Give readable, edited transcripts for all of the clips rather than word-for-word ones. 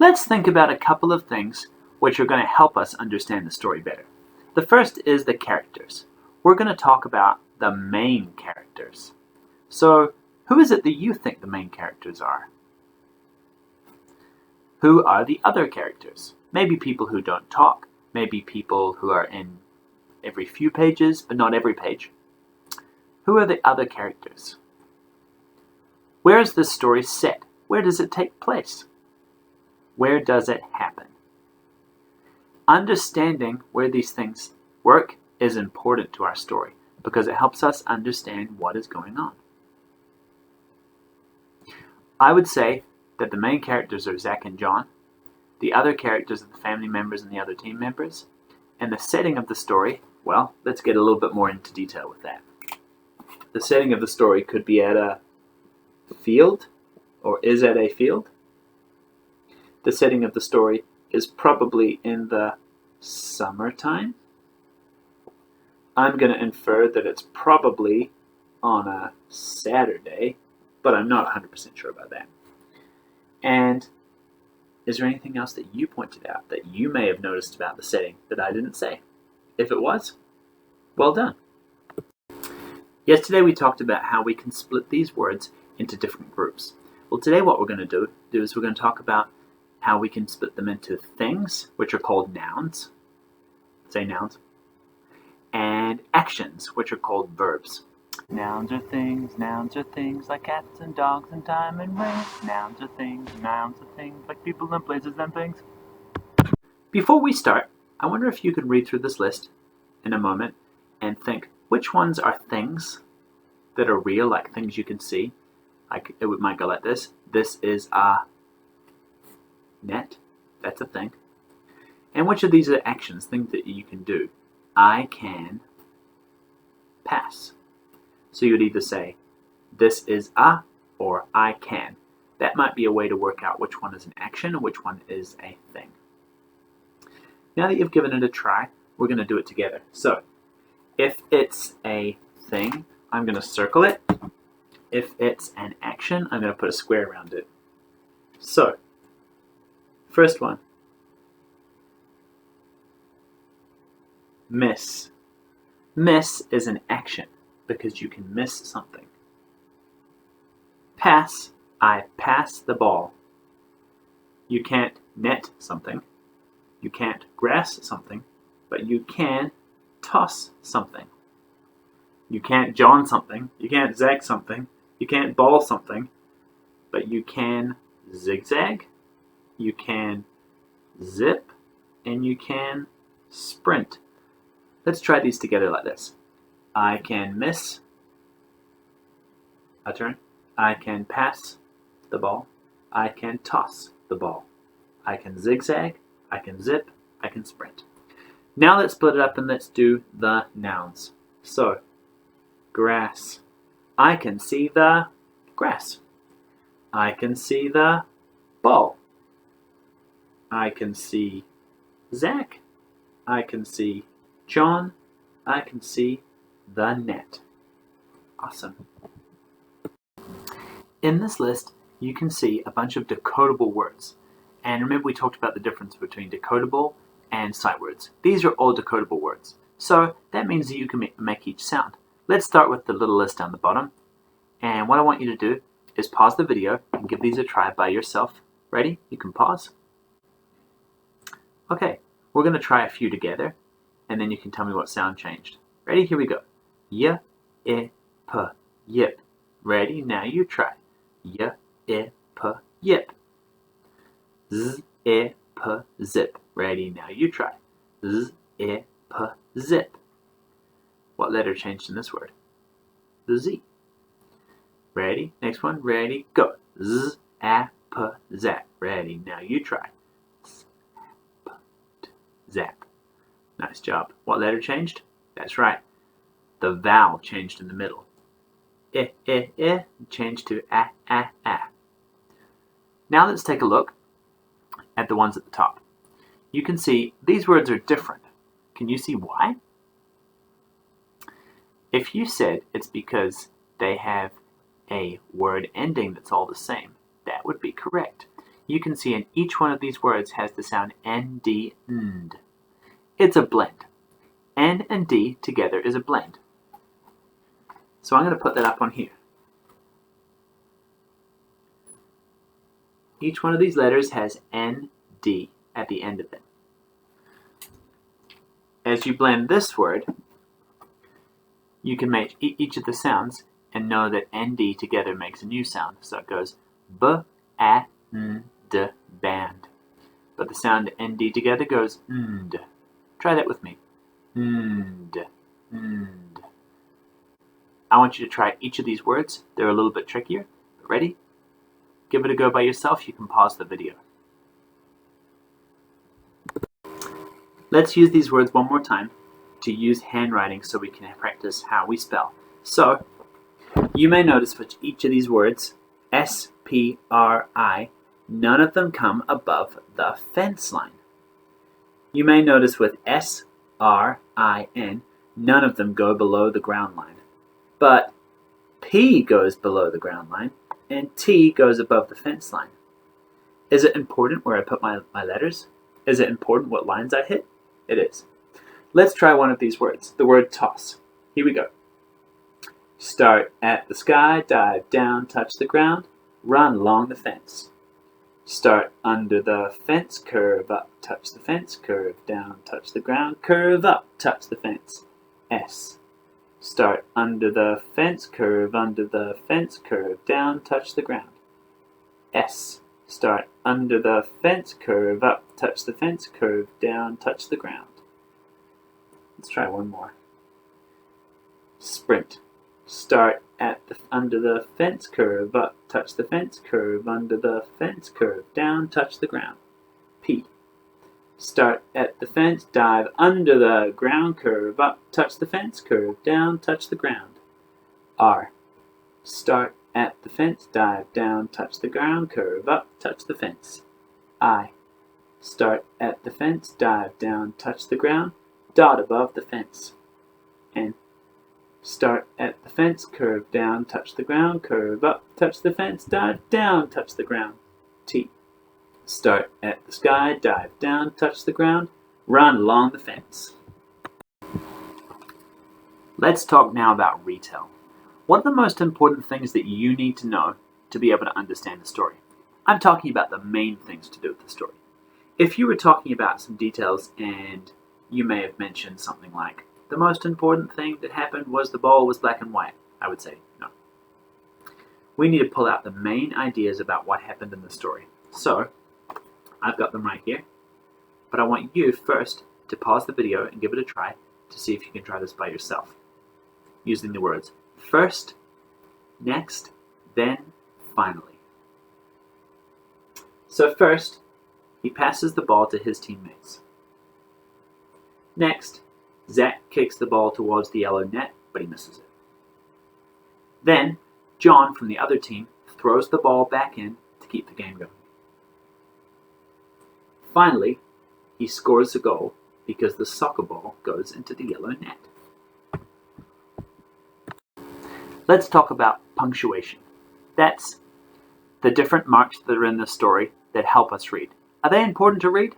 Let's think about a couple of things which are going to help us understand the story better. The first is the characters. We're going to talk about the main characters. So, who is it that you think the main characters are? Who are the other characters? Maybe people who don't talk, maybe people who are in every few pages, but not every page. Who are the other characters? Where is this story set? Where does it take place? Where does it happen? Understanding where these things work is important to our story because it helps us understand what is going on. I would say that the main characters are Zach and John, the other characters are the family members and the other team members, and the setting of the story, well, let's get a little bit more into detail with that. The setting of the story could be at a field, or is at a field. The setting of the story is probably in the summertime. I'm going to infer that it's probably on a Saturday, but I'm not 100% sure about that. And is there anything else that you pointed out that you may have noticed about the setting that I didn't say? If it was, well done. Yesterday we talked about how we can split these words into different groups. Well, today what we're going to do is we're going to talk about how we can split them into things, which are called nouns, say nouns, and actions, which are called verbs. Nouns are things like cats and dogs and time and rain. Nouns are things like people and places and things. Before we start, I wonder if you could read through this list in a moment and think which ones are things that are real, like things you can see. Like it might go like this. This is a net. That's a thing. And which of these are actions, things that you can do? I can pass. So you would either say, this is a, or I can. That might be a way to work out which one is an action and which one is a thing. Now that you've given it a try, we're going to do it together. So, if it's a thing, I'm going to circle it. If it's an action, I'm going to put a square around it. So, first one. Miss. Miss is an action because you can miss something. Pass, I pass the ball. You can't net something. You can't grass something, but you can toss something. You can't John something. You can't zag something. You can't ball something, but you can zigzag. You can zip, and you can sprint. Let's try these together like this. I can miss a turn. I can pass the ball. I can toss the ball. I can zigzag. I can zip. I can sprint. Now let's split it up and let's do the nouns. So, grass. I can see the grass. I can see the ball. I can see Zach. I can see John. I can see the net. Awesome. In this list, you can see a bunch of decodable words. And remember we talked about the difference between decodable and sight words. These are all decodable words. So that means that you can make each sound. Let's start with the little list down the bottom. And what I want you to do is pause the video and give these a try by yourself. Ready? You can pause. Okay, we're going to try a few together. And then you can tell me what sound changed. Ready? Here we go. Y, I, P, yip. Ready? Now you try. Y, I, P, yip. Z, I, P, zip. Ready? Now you try. Z, I, P, zip. What letter changed in this word? The Z. Ready? Next one. Ready? Go. Z, A, P, zap. Ready? Now you try. Z, A, P, zap. Nice job. What letter changed? That's right. The vowel changed in the middle. I, changed to a. Now let's take a look at the ones at the top. You can see these words are different. Can you see why? If you said it's because they have a word ending that's all the same, that would be correct. you can see in each one of these words has the sound nd, nd. It's a blend. N and D together is a blend. So I'm going to put that up on here. Each one of these letters has ND at the end of it. As you blend this word, you can make each of the sounds and know that ND together makes a new sound. So it goes B, A, N, D, band. But the sound ND together goes ND. Try that with me. ND, ND. I want you to try each of these words. They're a little bit trickier. Ready? Give it a go by yourself. You can pause the video. Let's use these words one more time to use handwriting so we can practice how we spell. So, you may notice with each of these words, S-P-R-I, none of them come above the fence line. You may notice with S-R-I-N, none of them go below the ground line. But P goes below the ground line, and T goes above the fence line. Is it important where I put my letters? Is it important what lines I hit? It is. Let's try one of these words, the word toss. Here we go. Start at the sky, dive down, touch the ground, run along the fence. Start under the fence, curve up, touch the fence, curve down, touch the ground, curve up, touch the fence. S. Start under the fence, curve under the fence, curve down, touch the ground. S. Start under the fence, curve up, touch the fence, curve down, touch the ground. Let's try one more. Sprint. Start at under the fence, curve up, touch the fence, curve under the fence, curve down, touch the ground. P. Start at the fence, dive under the ground, curve up, touch the fence, curve down, touch the ground. R. Start at the fence, dive down, touch the ground, curve up, touch the fence. I. Start at the fence, dive down, touch the ground, dot above the fence. N. Start at the fence, curve down, touch the ground, curve up, touch the fence, dive down, touch the ground. T. Start at the sky, dive down, touch the ground, run along the fence. Let's talk now about retell. What are the most important things that you need to know to be able to understand the story? I'm talking about the main things to do with the story. If you were talking about some details and you may have mentioned something like, the most important thing that happened was the bowl was black and white, I would say no. We need to pull out the main ideas about what happened in the story. So, I've got them right here, but I want you first to pause the video and give it a try to see if you can try this by yourself, using the words first, next, then, finally. So first, he passes the ball to his teammates. Next, Zach kicks the ball towards the yellow net, but he misses it. Then, John from the other team throws the ball back in to keep the game going. Finally, he scores a goal because the soccer ball goes into the yellow net. Let's talk about punctuation. That's the different marks that are in the story that help us read. Are they important to read?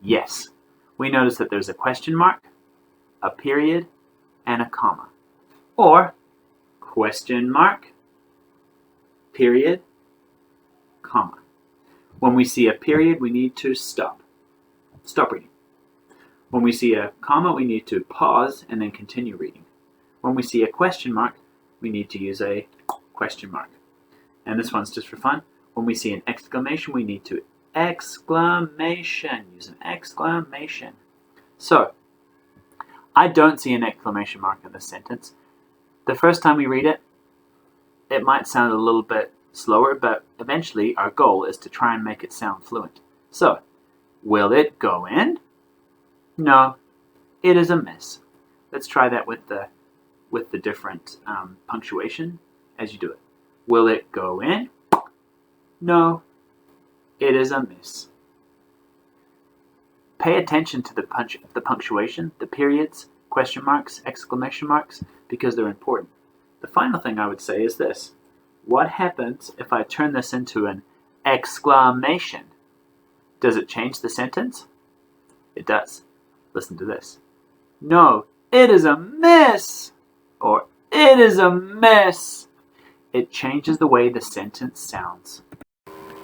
Yes. We notice that there's a question mark, a period, and a comma. Or question mark, period, comma. When we see a period, we need to stop reading. When we see a comma, we need to pause and then continue reading. When we see a question mark, we need to use a question mark. And this one's just for fun. When we see an exclamation, we need to exclamation. Use an exclamation. So, I don't see an exclamation mark in this sentence. The first time we read it, it might sound a little bit slower, but eventually our goal is to try and make it sound fluent. So, will it go in? No, it is a miss. Let's try that with the different punctuation as you do it. Will it go in? No, it is a miss. Pay attention to the punctuation, the periods, question marks, exclamation marks, because they're important. The final thing I would say is this. What happens if I turn this into an exclamation? Does it change the sentence? It does. Listen to this. No, it is a miss! Or it is a mess! It changes the way the sentence sounds.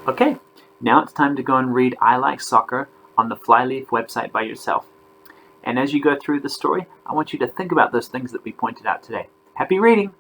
Okay, now it's time to go and read I Like Soccer on the Flyleaf website by yourself. And as you go through the story, I want you to think about those things that we pointed out today. Happy reading!